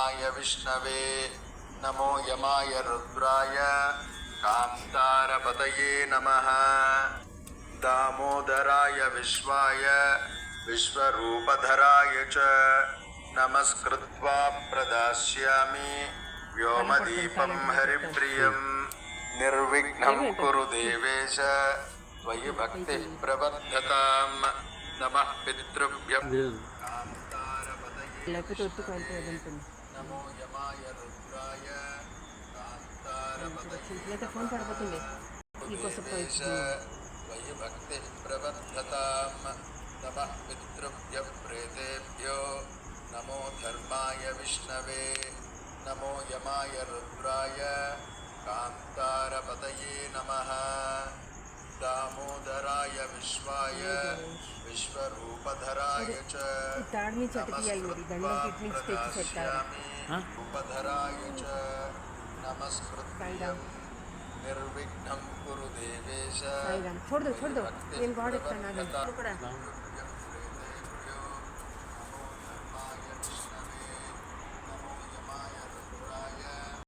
धर्माय विष्णवे नमो यमाय रुद्राय कान्तारपतये नमः दामोदराय विश्वाय विश्वरूपधराय च नमस्कृत्वा प्रदास्यामि व्योमदीपं हरिप्रियं निर्विघ्नं कुरु देवेश त्वयि भक्तिः प्रवर्धतां नमः पितृभ्यः नमो यमाय रुद्राय कान्तारपतये देवेश त्वयि भक्तिः प्रवर्धतां नमः पितृभ्यः प्रेतेभ्यो नमो धर्माय विष्णवे नमो यमाय रुद्राय कान्तारपतये नमः दामोदराय विश्वाय विश्वरूपधराय च नमस्कृत्वा प्रदास्यामि रूपधराय च नमस्कृत्यं निर्विघ्नं कुरु देवेश